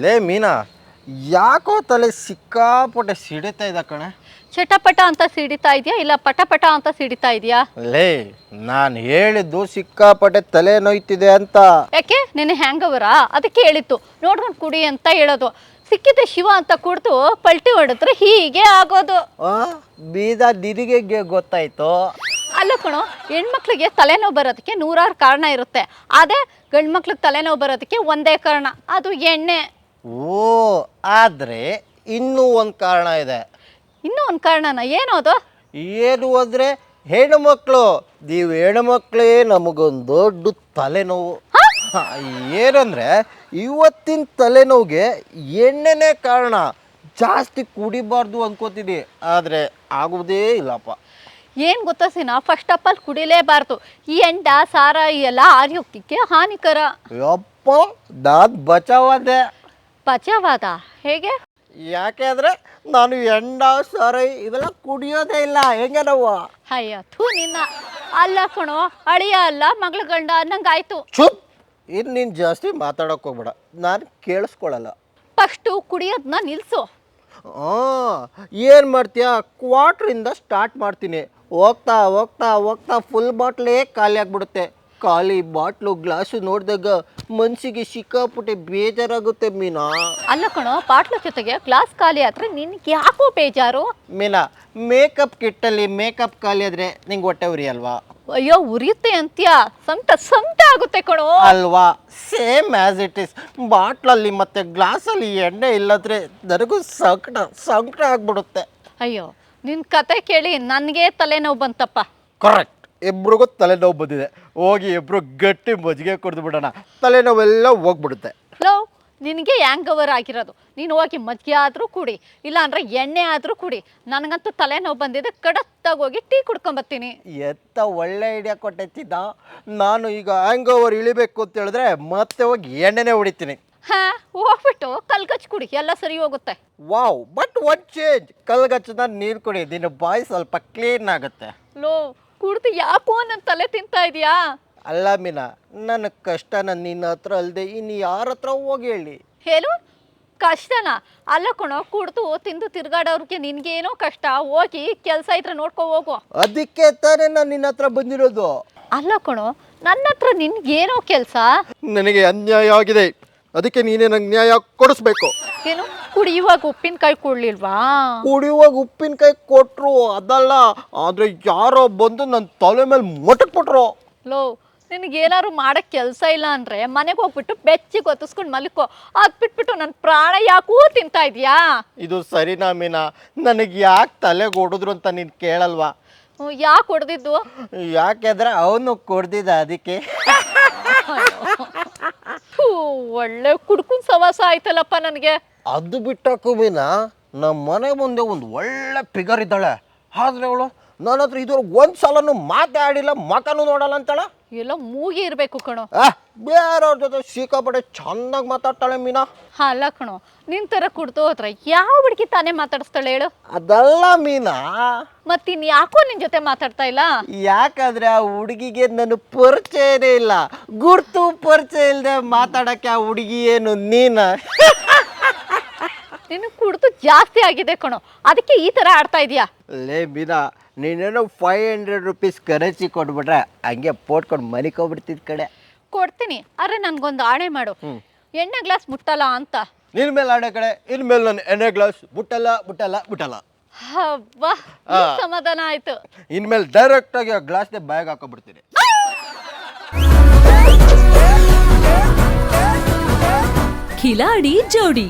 ಲೇ ಮೀನಾ, ಯಾಕೋ ತಲೆ ಸಿಕ್ಕಾಪಟ್ಟೆ ಸಿಡಿತಾ ಇದೆ ಕಣೆ. ಚಟಪಟ ಅಂತ ಸಿಡಿತಾ ಇದೆಯಾ ಇಲ್ಲ ಪಟಪಟ ಅಂತ ಸಿಡಿತಾ ಇದೆಯಾ? ಲೇ, ನಾನು ಹೇಳಿದ್ದು ಸಿಕ್ಕಾಪಟ್ಟೆ ತಲೆ ನೋಯ್ತಿದೆ ಅಂತ. ಯಾಕೆ ನಿನ್ನೆ ಹ್ಯಾಂಗವರಾ? ಅದಕ್ಕೆ ಹೇಳಿತ್ತು ನೋಡ್ಕೊಂಡು ಕುಡಿ ಅಂತ ಹೇಳೋದು. ಸಿಕ್ಕಿದೆ ಶಿವ ಅಂತ ಕುಡ್ದು ಪಲ್ಟಿ ಹೊಡೆದ್ರೆ ಹೀಗೆ ಆಗೋದು. ಬೀದ ನಿನಗೆ ಗೊತ್ತಾಯ್ತು? ಅಲ್ಲ ಕಣೋ, ಹೆಣ್ಮಕ್ಳಿಗೆ ತಲೆನೋವು ಬರೋದಕ್ಕೆ ನೂರಾರು ಕಾರಣ ಇರುತ್ತೆ. ಅದೇ ಗಂಡು ಮಕ್ಳಿಗೆ ತಲೆನೋವು ಬರೋದಕ್ಕೆ ಒಂದೇ ಕಾರಣ, ಅದು ಎಣ್ಣೆ. ಓ, ಆದ್ರೆ ಇನ್ನೂ ಒಂದು ಕಾರಣ ಇದೆ. ಇನ್ನೂ ಒಂದು ಕಾರಣನ? ಏನು ಅದು? ಏನು ಅಂದರೆ ಹೆಣ್ಮಕ್ಳು, ನೀವು ಹೆಣ್ಮಕ್ಳೇ ನಮಗೊಂದು ದೊಡ್ಡ ತಲೆನೋವು. ಏನಂದ್ರೆ ಇವತ್ತಿನ ತಲೆನೋವಿಗೆ ಎಣ್ಣೆನೇ ಕಾರಣ. ಜಾಸ್ತಿ ಕುಡಿಬಾರ್ದು ಅನ್ಕೋತೀನಿ, ಆದರೆ ಆಗುವುದೇ ಇಲ್ಲಪ್ಪ. ಏನು ಗೊತ್ತಾ ಸೀನಾ, ಫಸ್ಟ್ ಆಫ್ ಆಲ್ ಕುಡಿಲೇಬಾರ್ದು. ಈ ಎಂಡ ಸಾರಾಯಿ ಎಲ್ಲ ಆರೋಗ್ಯಕ್ಕೆ ಹಾನಿಕರ. ಯಪ್ಪ, ನಾನು ಬಚಾವಾದೆ. ಬಚಾವಾದ? ಹೇಗೆ? ಯಾಕೆಂದ್ರೆ ನಾನು ಎಂಡ ಸಾರಾಯಿ ಇವೆಲ್ಲ ಕುಡಿಯೋದೇ ಇಲ್ಲ. ಹೆಂಗೆ ನಾವು? ಅಯ್ಯ ಥೂ ನಿನ್ನ. ಅಲ್ಲ ಕಣೋ, ಅಳಿಯ ಅಲ್ಲ ಮಗಳ ಗಂಡ ಅನ್ನಂಗಾಯ್ತು. ಚುಪ್, ಇನ್ನು ನೀನು ಜಾಸ್ತಿ ಮಾತಾಡೋಕೆ ಹೋಗ್ಬೇಡ, ನಾನು ಕೇಳಿಸ್ಕೊಳ್ಳಲ್ಲ. ಫಸ್ಟು ಕುಡಿಯೋದನ್ನ ನಿಲ್ಲಿಸು. ಏನು ಮಾಡ್ತೀಯಾ? ಕ್ವಾರ್ಟ್ರಿಂದ ಸ್ಟಾರ್ಟ್ ಮಾಡ್ತೀನಿ, ಹೋಗ್ತಾ ಹೋಗ್ತಾ ಹೋಗ್ತಾ ಫುಲ್ ಬಾಟ್ಲೇ ಖಾಲಿ ಆಗಿಬಿಡುತ್ತೆ. ಖಾಲಿ ಬಾಟ್ಲು ಗ್ಲಾಸು ನೋಡಿದಾಗ ಮನಸ್ಸಿಗೆ ಸಿಕ್ಕಾಪಟ್ಟೆ ಬೇಜಾರಾಗುತ್ತೆ ಮೀನಾ. ಅಲ್ಲ ಕಣೋ, ಬಾಟ್ಲು ಜೊತೆಗೆ ಗ್ಲಾಸ್ ಖಾಲಿ ಆದರೆ ನಿನಗೆ ಯಾಕೋ ಬೇಜಾರು? ಮೀನಾ, ಮೇಕಪ್ ಕಿಟ್ಟಲ್ಲಿ ಮೇಕಪ್ ಖಾಲಿ ಆದರೆ ನಿಂಗೆ ಹೊಟ್ಟೆ ಉರಿ ಅಲ್ವಾ? ಅಯ್ಯೋ, ಉರಿಯುತ್ತೆ ಅಂತ್ಯಾ? ಸಂಕಟ ಆಗುತ್ತೆ ಕಣೋ. ಅಲ್ವಾ? Same as it is. ಬಾಟ್ಲಲ್ಲಿ ಮತ್ತು ಗ್ಲಾಸಲ್ಲಿ ಎಣ್ಣೆ ಇಲ್ಲದ್ರೆ ನನಗೂ ಸಂಕಟ ಆಗ್ಬಿಡುತ್ತೆ. ಅಯ್ಯೋ, ನಿನ್ನ ಕತೆ ಕೇಳಿ ನನಗೆ ತಲೆನೋವು ಬಂತಪ್ಪ. ಕರೆಕ್ಟ್, ಇಬ್ರಿಗೂ ತಲೆನೋವು ಬಂದಿದೆ. ಹೋಗಿ ಇಬ್ರು ಗಟ್ಟಿ ಮಜ್ಜಿಗೆ ಕುಡಿದು ಬಿಡೋಣ, ತಲೆನೋವೆಲ್ಲ ಹೋಗ್ಬಿಡುತ್ತೆ. ಲೋ, ನಿನಗೆ ಹ್ಯಾಂಗವರ್ ಆಗಿರೋದು. ನೀನು ಹೋಗಿ ಮಜ್ಜಿಗೆ ಆದರೂ ಕುಡಿ, ಇಲ್ಲಾಂದ್ರೆ ಎಣ್ಣೆ ಆದರೂ ಕುಡಿ. ನನಗಂತೂ ತಲೆನೋವು ಬಂದಿದೆ, ಕಡತ್ತಾಗಿ ಹೋಗಿ ಟೀ ಕುಡ್ಕೊಂಬರ್ತೀನಿ. ಎತ್ತ ಒಳ್ಳೆ ಐಡಿಯಾ ಕೊಟ್ಟೈತಿದ್ದ. ನಾನು ಈಗ ಹ್ಯಾಂಗ್ ಓವರ್ ಇಳಿಬೇಕು ಅಂತ ಹೇಳಿದ್ರೆ ಮತ್ತೆ ಹೋಗಿ ಎಣ್ಣೆನೇ ಹೊಡಿತೀನಿ. ಹೋಗ್ಬಿಟ್ಟು ಕಲ್ಗಚ್ಚು ಕುಡಿ, ಎಲ್ಲ ಸರಿ ಹೋಗುತ್ತೆ. Wow, but one change. ಕಲ್ಗಚ್ಚದ ನೀರು ಕುಡಿ, ನಿನ್ನ ಬಾಯಿ ಸ್ವಲ್ಪ ಕ್ಲೀನ್ ಆಗುತ್ತೆ. ಲೋ, ಕುಡ್ದು ಯಾಕೋ ನನ್ನ ತಲೆ ತಿಂತಾ ಇದೆಯಾ? ಅಲ್ಲ ಮೀನಾ, ನನ್ನ ಕಷ್ಟನ ನಿನ್ನ ಹತ್ರ ಅಲ್ಲದೆ ಇನ್ನು ಯಾರ ಹತ್ರ ಹೋಗಿ ಹೇಳಿ? ಹೇಳು, ಕಷ್ಟನಾ? ಅಲ್ಲ ಕಣೋ, ಕುಡ್ದು ತಿಂದು ತಿರ್ಗಾಡೋರ್ಗೆ ನಿನ್ಗೇನೋ ಕಷ್ಟ. ಹೋಗಿ ಕೆಲಸ ಇದ್ರೆ ನೋಡ್ಕೊ ಹೋಗು. ಅದಕ್ಕೆ ತಾನೇ ನಾನು ನಿನ್ನ ಹತ್ರ ಬಂದಿರೋದು. ಅಲ್ಲ ಕಣೋ, ನನ್ನ ಹತ್ರ ನಿನ್ಗೇನೋ ಕೆಲಸ. ನನಗೆ ಅನ್ಯಾಯ ಆಗಿದೆ, ಅದಕ್ಕೆ ನೀನೇ ನಂಗೆ ನ್ಯಾಯ ಕೊಡಿಸ್ಬೇಕು. ಏನು? ಕುಡಿಯುವಾಗ ಉಪ್ಪಿನಕಾಯಿ ಕೊಡ್ಲಿಲ್ವಾ? ಕುಡಿಯುವಾಗ ಉಪ್ಪಿನಕಾಯಿ ಕೊಟ್ರು, ಅದಲ್ಲ. ಆದ್ರೆ ಯಾರೋ ಬಂದು ನನ್ನ ತಲೆ ಮೇಲೆ ಮೊಟಕ್ಬಿಟ್ರು. ಲೋ, ನಿನಗೇನಾದ್ರು ಮಾಡೋಕ್ಕೆ ಕೆಲಸ ಇಲ್ಲ ಅಂದರೆ ಮನೆಗೆ ಹೋಗ್ಬಿಟ್ಟು ಬೆಚ್ಚಿಗೆ ಒತ್ತಿಸ್ಕೊಂಡು ಮಲ್ಕೋ. ಅದು ಬಿಟ್ಬಿಟ್ಟು ನನ್ನ ಪ್ರಾಣ ಯಾಕೂ ತಿಂತಾ ಇದೆಯಾ? ಇದು ಸರಿನಾ ಮೀನಾ? ನನಗೆ ಯಾಕೆ ತಲೆಗೆ ಹೊಡೆದ್ರು ಅಂತ ನೀನು ಕೇಳಲ್ವಾ? ಯಾಕೆ ಹೊಡೆದಿದ್ದು? ಯಾಕೆಂದ್ರೆ ಅವನು ಕೊಡ್ದಿದ್ದ, ಅದಕ್ಕೆ. ಒಳ್ಳೆ ಕುಡ್ಕುನ್ ಸವಾಸ ಆಯ್ತಲ್ಲಪ್ಪ ನನಗೆ. ಅದು ಬಿಟ್ಟಾಕು ಮೀನಾ, ನಮ್ಮ ಮನೆ ಮುಂದೆ ಒಂದು ಒಳ್ಳೆ ಫಿಗರ್ ಇದ್ದಾಳೆ. ಆದ್ರೆ ಅವಳು ನನ್ನ ಹತ್ರ ಇದುವರೆಗೆ ಒಂದು ಸಲನು ಮಾತಾಡಿಲ್ಲ, ಮಕನೂ ನೋಡಲ್ಲ ಅಂತಾಳ. ಎಲ್ಲ ಮೂಗಿ ಇರಬೇಕು ಕಣೋ. ಬೇರೆಯವ್ರ ಜೊತೆ ಸಿಕ್ಕಾಪಟ್ಟೆ ಚೆನ್ನಾಗಿ ಮಾತಾಡ್ತಾಳೆ ಮೀನಾ. ಅಲ್ಲ ಕಣೋ, ನಿನ್ ಥರ ಕುಡ್ದು ಹೋದ್ರೆ ಯಾವ ಹುಡುಗಿ ತಾನೇ ಮಾತಾಡಿಸ್ತಾಳೆ ಹೇಳು? ಅದಲ್ಲ ಮೀನಾ, ಮತ್ತಿನ್ ಯಾಕೋ ನಿನ್ ಜೊತೆ ಮಾತಾಡ್ತಾ ಇಲ್ಲ? ಯಾಕಂದ್ರೆ ಆ ಹುಡುಗಿಗೆ ನನ್ನ ಪರಿಚಯನೇ ಇಲ್ಲ. ಗುರ್ತು ಪರಿಚಯ ಇಲ್ಲದೆ ಮಾತಾಡಕ್ಕೆ ಆ ಹುಡುಗಿ ಏನು ನೀನ? ನಿನಗೆ ಕುಡ್ದು ಜಾಸ್ತಿ ಆಗಿದೆ ಕಣೋ, ಅದಕ್ಕೆ ಈ ಥರ ಆಡ್ತಾ ಇದೀಯಾ? ಲೇ ಮೀನಾ, ನೀನೇನೋ 500 ರೂಪೀಸ್ ಕರೆನ್ಸಿ ಕೊಟ್ಬಿಟ್ರೆ ಹಂಗೆ ಪೋಟ್ಕೊಂಡು ಮನಿಕೋಗ್ಬಿಡ್ತಿದ್ ಕಡೆ. ಕೊಡ್ತೀನಿ, ಅರೆ ನನ್ಗೊಂದು ಆಣೆ ಮಾಡು, ಎಣ್ಣೆ ಗ್ಲಾಸ್ ಮುಟ್ಟಲ್ಲ ಅಂತ. ನಿನ್ ಮೇಲೆ ಆಣೆ ಕಡೆ, ಇನ್ಮೇಲೆ ನಾನು ಎಣ್ಣೆ ಗ್ಲಾಸ್ ಮುಟ್ಟಲ್ಲ. ಹಬ್ಬಾ, ಸಮಾಧಾನ ಆಯ್ತು. ಇನ್ಮೇಲೆ ಡೈರೆಕ್ಟ್ ಆಗಿ ಆ ಗ್ಲಾಸ್ನೇ ಬ್ಯಾಗ್ ಹಾಕೋಬಿಡ್ತೀನಿ. ಖಿಲಾಡಿ ಜೋಡಿ.